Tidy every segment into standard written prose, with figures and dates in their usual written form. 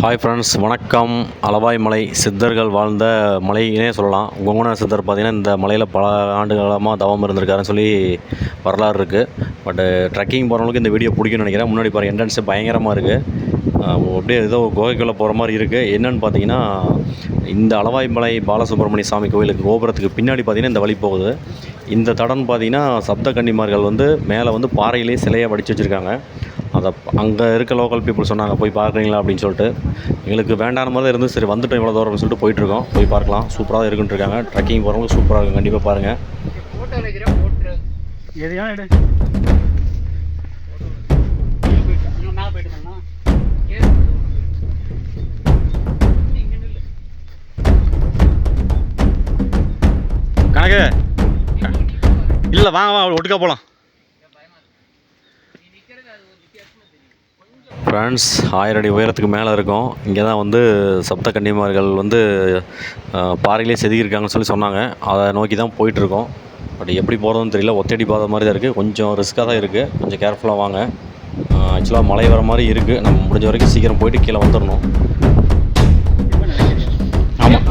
Hi friends, வணக்கம். அளவாய் மலை சித்தர்கள் வாழ்ந்த மலையினே சொல்லலாம். கொங்கண சித்தர் பார்த்திங்கன்னா இந்த மலையில் பல ஆண்டு காலமாக தவம் இருந்திருக்காருன்னு சொல்லி வரலாறு இருக்குது. பட்டு ட்ரெக்கிங் போகிறவங்களுக்கு இந்த வீடியோ பிடிக்கும்னு நினைக்கிறேன். முன்னாடி பாருங்கள், என்ட்ரன்ஸு பயங்கரமாக இருக்குது. அப்படியே ஏதோ குகைக்குள்ளே போகிற மாதிரி இருக்குது. என்னென்னு பார்த்தீங்கன்னா, இந்த அளவாய் மலை பாலசுப்ரமணிய சாமி கோவிலுக்கு கோபுரத்துக்கு பின்னாடி பார்த்திங்கன்னா இந்த வழி போகுது. இந்த தடம்னு பார்த்திங்கன்னா சப்த கன்னிமார்கள் மேலே பாறையிலே சிலையை வடித்து வச்சுருக்காங்க. அதை அங்கே இருக்க லோக்கல் பீப்புள் சொன்னாங்க, போய் பார்க்குறீங்களா அப்படின்னு சொல்லிட்டு. எங்களுக்கு வேண்டான மாதிரி தான் இருந்து, சரி வந்துட்டோம் இவ்வளோ தூரம்னு சொல்லிட்டு போயிட்டுருக்கோம். போய் பார்க்கலாம், சூப்பராக தான் இருக்குன்னு இருக்காங்க. ட்ரெக்கிங் போகிறவங்க சூப்பராக இருக்கும், கண்டிப்பாக பாருங்கள். கணக்கு இல்லை, வாங்க ஒட்டுக்கா போகலாம். ஃப்ரெண்ட்ஸ், 1000 அடி உயரத்துக்கு மேலே இருக்கும். இங்கே தான் சப்த கன்னிமார்கள் பாறையிலே செதுக்கியிருக்காங்கன்னு சொல்லி சொன்னாங்க. அதை நோக்கி தான் போயிட்டுருக்கோம். பட் எப்படி போகிறதுன்னு தெரியல. ஒத்தடி பாதை மாதிரி தான் இருக்குது. கொஞ்சம் ரிஸ்க்காக தான் இருக்குது. கொஞ்சம் கேர்ஃபுல்லாக வாங்க. ஆக்சுவலாக மழை வர மாதிரி இருக்குது. நம்ம முடிஞ்ச வரைக்கும் சீக்கிரம் போயிட்டு கீழே வந்துடணும். ஆமாம்,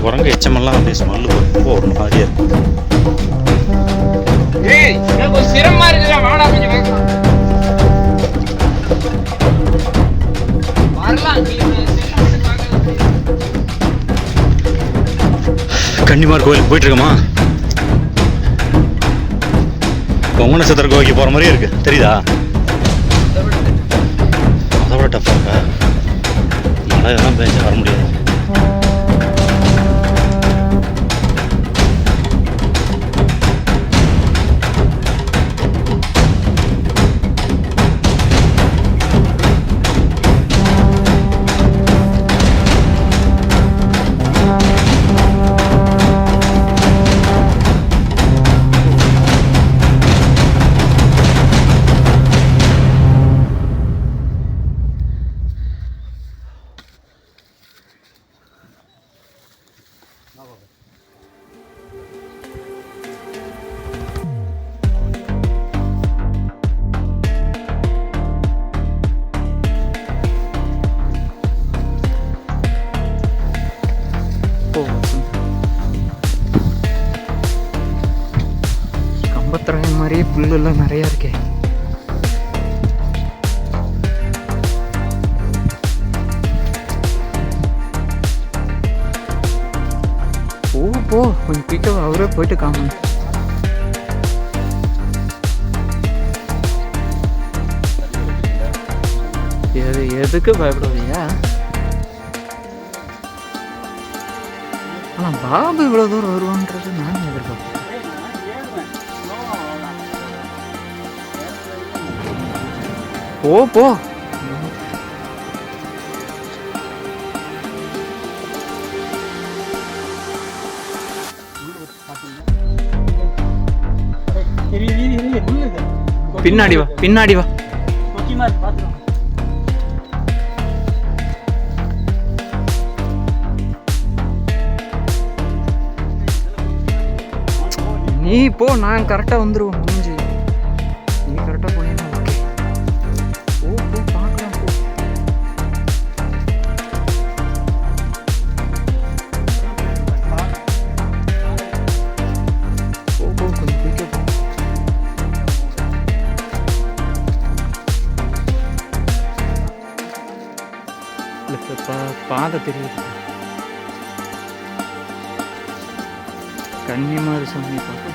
குரங்கு எச்சமெல்லாம் அப்படியே ஸ்மெல்லு ஒரு மாதிரியா இருக்கும். கன்னிமார் கோயிலுக்கு போயிட்டு இருக்கோமா? கொங்கண சித்தர் கோவிலுக்கு போகிற மாதிரியே இருக்கு, தெரியுதா? அதை விட டஃப்பாக இருக்கா? மழை எல்லாம் பேஞ்சா வர முடியாது. கம்பத்திரங்க மாதிரியே புல்லெல்லாம் நிறையா இருக்கே. போ கொஞ்சம் குயிக்காக அவரே போயிட்டு காம. எதுக்கு பயப்படுவீங்க? ஆனால் பாபு இவ்வளோ தூரம் வருவான்றது நான் எதிர்பார்ப்பேன். போ பின்னாடி வா. நீ போ, நான் கரெக்டாக வந்துடுவோம். முடிஞ்சு நீ கரெக்டாக போனீங்கன்னா ஓகே. போ பார்க்கலாம். போ கொஞ்சம் குயிக்காக போ. பாதை தெரியுது. கன்னிமார் சாமி பார்த்து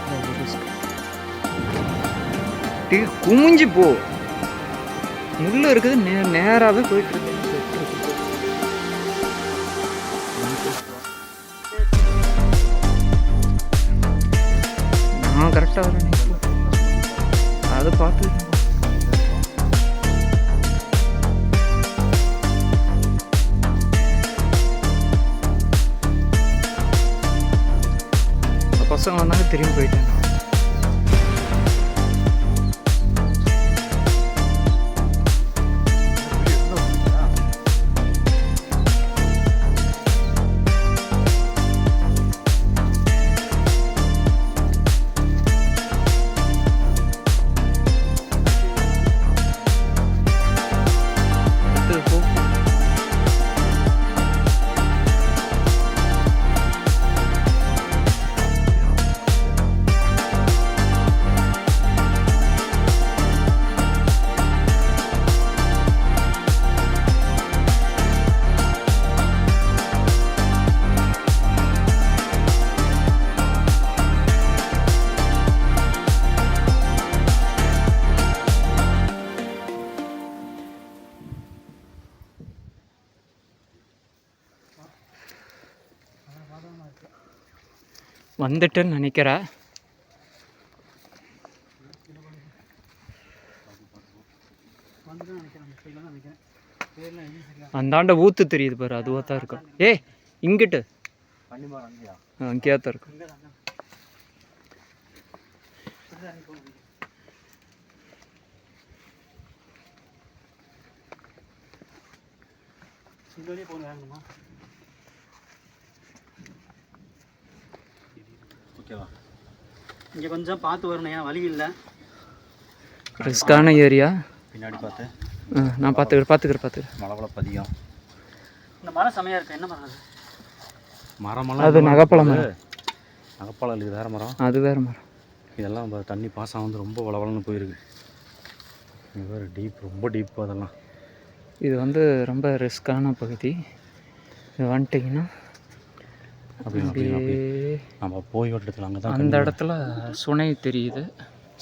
குமிஞ்சு போ. முள்ள இருக்குது, நேராகவே போயிட்டு இருக்கு. நான் கரெக்டாக வரேன், அதை பார்த்து பசங்க வந்தாங்க, திரும்பி போயிட்டேன். வந்துட்டேன்னு நினைக்கிறேன். அந்தாண்ட ஊத்து தெரியுது பாரு, அதுவாக தான் இருக்கும். இங்கிட்டு அங்கேயா தான் இருக்கும். ஓகேவா, இங்கே கொஞ்சம் பார்த்து வரணும், ஏன்னா வழி இல்லை. ரிஸ்கான ஏரியா. பின்னாடி பார்த்து நான் பார்த்துக்கிறேன். மழை பதியம். இந்த மரம் செமையாக இருக்குது. என்ன மரம் அது? மரமெல்லாம் அது நகப்பழம் மரம். நகப்பழம் இது வேறு மரம். அது வேறு மரம். இதெல்லாம் தண்ணி பாசம் வந்து ரொம்ப வளவளன்னு போயிருக்கு. இது வேறு ரொம்ப டீப்பு. அதெல்லாம் இது வந்து ரொம்ப ரிஸ்கான பகுதி. இது வந்துட்டிங்கன்னா அப்படியே நம்ம போய் இடத்துல அங்கே தான் அந்த இடத்துல சுனை தெரியுது.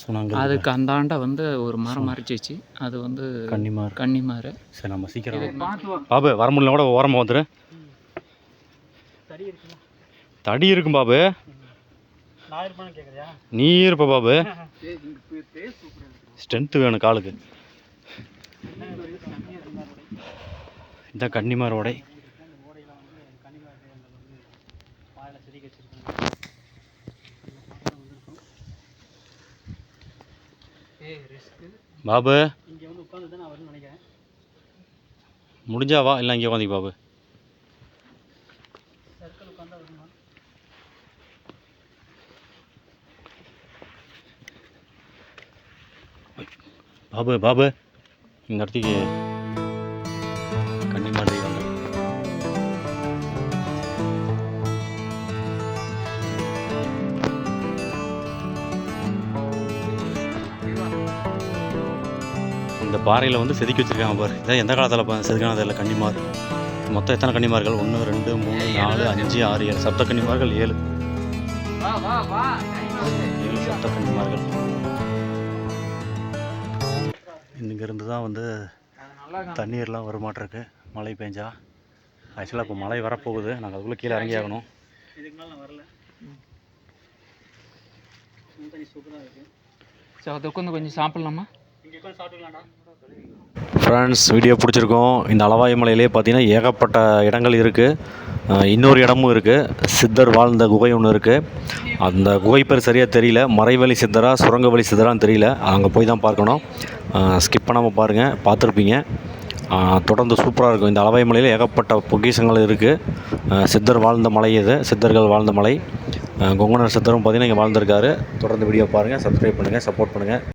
சுனாங்க. அதுக்கு அந்தாண்ட வந்து ஒரு மரம் மறைச்சிச்சு. அது வந்து கன்னிமார். சரி, நம்ம சீக்கிரம் பாபு வர முடியல கூட ஓரமாக வந்துடு. தடி இருக்கும் பாபு. நீ இருப்ப பாபு. ஸ்ட்ரென்த்து வேணும் காலுக்கு. இந்த கன்னிமார் ஓடை. பாபு முடிஞ்சா வா, இல்லை இங்கே உட்காந்து பாபு. பாபு பாபு இந்த இடத்துக்கு கன்னிமார் தெய்வங்கள். இந்த பாறையில் வந்து செதுக்கி வச்சுருக்காங்க பாரு. இதான் எந்த காலத்தில் செதுக்கானது இல்லை. கன்னிமார் மொத்தம் எத்தனை கன்னிமார்கள்? 1 2 3 4 5 6 7 சப்த கன்னிமார்கள். 7 சப்த கன்னிமார்கள். இங்கேருந்து தான் வந்து தண்ணீர்லாம் வருமாட்டிருக்கு மழை பெஞ்சா. ஆக்சுவலாக இப்போ மழை வரப்போகுது. நாங்கள் அதுக்குள்ளே கீழே இறங்கி ஆகணும். இதுக்கு மேலே நான் வரல. சூப்பராக இருக்குது. சரி, அதை உட்காந்து கொஞ்சம் சாப்பிட்லாமா? இங்கே உட்காந்து சாப்பிட்டுக்கலாம்டா. ஃப்ரெண்ட்ஸ், வீடியோ பிடிச்சிருக்கோம். இந்த அளவாய் மலையிலே பார்த்தீங்கன்னா ஏகப்பட்ட இடங்கள் இருக்குது. இன்னொரு இடமும் இருக்குது. சித்தர் வாழ்ந்த குகை ஒன்று இருக்குது. அந்த குகை பேர் சரியாக தெரியல. மறைவழி சித்தரா சுரங்க வழி சித்தரான்னு தெரியல. அங்கே போய் தான் பார்க்கணும். ஸ்கிப் பண்ணாமல் பாருங்கள், பார்த்துருப்பீங்க. தொடர்ந்து சூப்பராக இருக்கும். இந்த அளவாய் மலையில் ஏகப்பட்ட பொக்கிஷங்கள் இருக்குது. சித்தர் வாழ்ந்த மலை இது. சித்தர்கள் வாழ்ந்த மலை. கொங்கணர் சித்தரும் பார்த்திங்கன்னா இங்கே வாழ்ந்திருக்காரு. தொடர்ந்து வீடியோ பாருங்கள், சப்ஸ்கிரைப் பண்ணுங்கள், சப்போர்ட் பண்ணுங்கள்.